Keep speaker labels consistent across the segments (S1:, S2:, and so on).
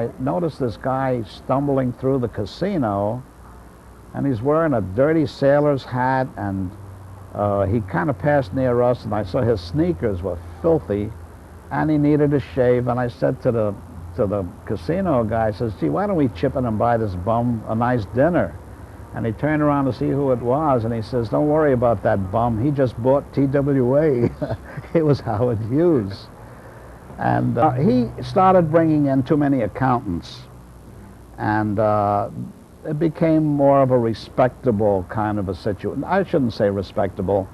S1: I noticed this guy stumbling through the casino, and he's wearing a dirty sailor's hat, and he kind of passed near us, and I saw his sneakers were filthy, and he needed a shave. And I said to the casino guy, I says, gee, why don't we chip in and buy this bum a nice dinner? And he turned around to see who it was, and he says, don't worry about that bum. He just bought TWA. It was Howard Hughes. And he started bringing in too many accountants. And it became more of a respectable kind of a situation. I shouldn't say respectable.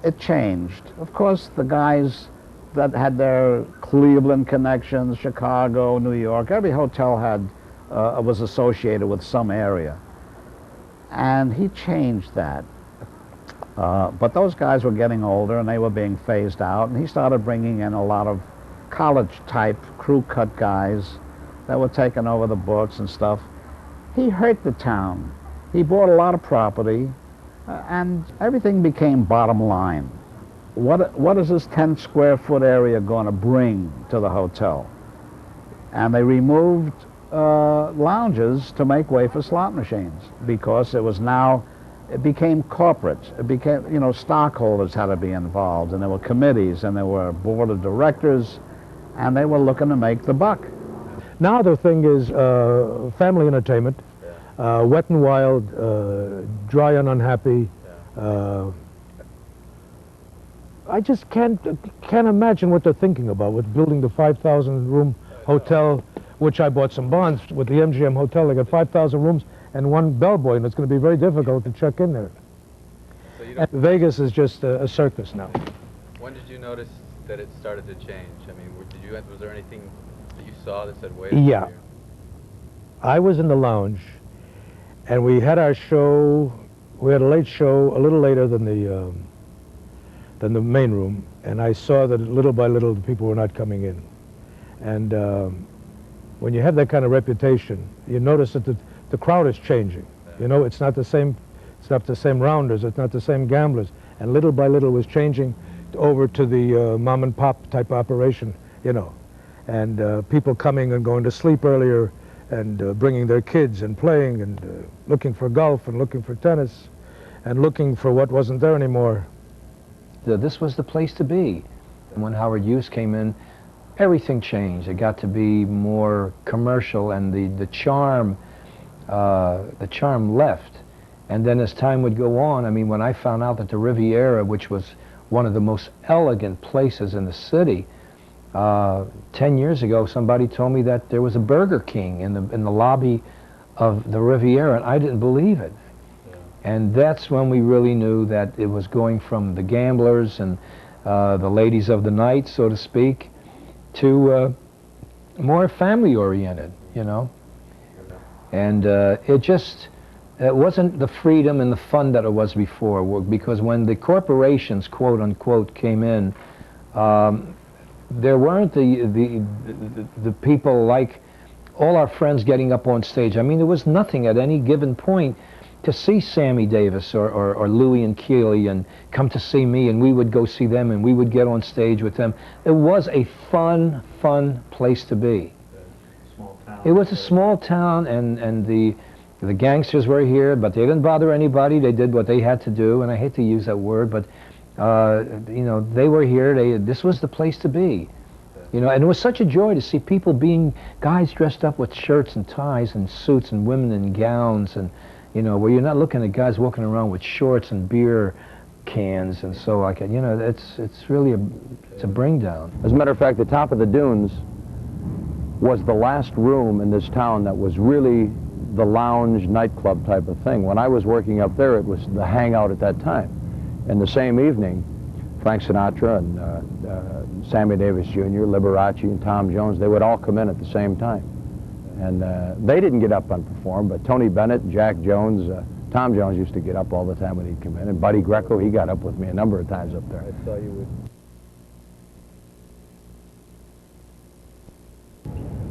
S1: It changed. Of course, the guys that had their Cleveland connections, Chicago, New York, every hotel had was associated with some area. And he changed that. But those guys were getting older, and they were being phased out, and he started bringing in a lot of college-type crew-cut guys that were taking over the books and stuff. He hurt the town. He bought a lot of property, and everything became bottom line. What is this 10-square-foot area going to bring to the hotel? And they removed lounges to make way for slot machines, because it became corporate. It became, you know, stockholders had to be involved, and there were committees, and there were board of directors, and they were looking to make the buck.
S2: Now the thing is family entertainment, wet and wild, dry and unhappy. I just can't imagine what they're thinking about with building the 5,000-room hotel, which I bought some bonds with the MGM Hotel. They got 5,000 rooms and one bellboy, and it's going to be very difficult to check in there. So Vegas is just a circus now.
S3: When did you notice that it started to change? I mean, was there anything that you saw that said, wait a
S2: Yeah.
S3: minute?
S2: I was in the lounge, and we had our show. We had a late show, a little later than the main room, and I saw that little by little the people were not coming in. And when you have that kind of reputation, you notice that the crowd is changing. You know, it's not the same rounders, it's not the same gamblers, and little by little it was changing over to the mom and pop type operation, you know, and people coming and going to sleep earlier, and bringing their kids and playing, and looking for golf and looking for tennis, and looking for what wasn't there anymore.
S4: This was the place to be. And when Howard Hughes came in, everything changed. It got to be more commercial, and the charm left. And then as time would go on, I mean, when I found out that the Riviera, which was one of the most elegant places in the city, 10 years ago, somebody told me that there was a Burger King in the lobby of the Riviera, and I didn't believe it. And that's when we really knew that it was going from the gamblers and the ladies of the night, so to speak, to more family-oriented, you know. And it wasn't the freedom and the fun that it was before, because when the corporations, quote-unquote, came in, there weren't the people like all our friends getting up on stage. I mean, there was nothing at any given point to see Sammy Davis or Louie and Keely and come to see me, and we would go see them, and we would get on stage with them. It was a fun place to be.
S3: Small town.
S4: It was a small town, and the gangsters were here, but they didn't bother anybody. They did what they had to do, and I hate to use that word, but you know, they were here. This was the place to be. You know, and it was such a joy to see people guys dressed up with shirts and ties and suits, and women in gowns, and you know, where you're not looking at guys walking around with shorts and beer cans and so like, you know, it's really a bring down.
S5: As a matter of fact, the top of the dunes was the last room in this town that was really the lounge nightclub type of thing. When I was working up there, it was the hangout at that time. And the same evening, Frank Sinatra and Sammy Davis Jr., Liberace, and Tom Jones, they would all come in at the same time. And they didn't get up and perform, but Tony Bennett and Jack Jones, Tom Jones used to get up all the time when he'd come in, and Buddy Greco, he got up with me a number of times up there.
S3: I saw you would.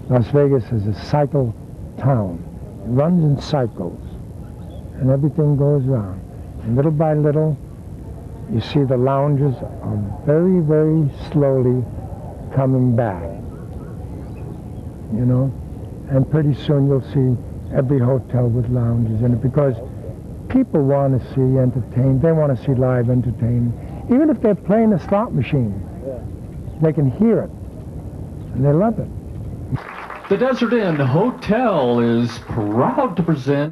S6: Las Vegas is a cycle town. It runs in cycles, and everything goes round. And little by little, you see the lounges are very, very slowly coming back. You know, And pretty soon you'll see every hotel with lounges in it, because people want to see entertainment. They want to see live entertainment. Even if they're playing a slot machine, they can hear it, and they love it.
S7: The Desert Inn Hotel is proud to present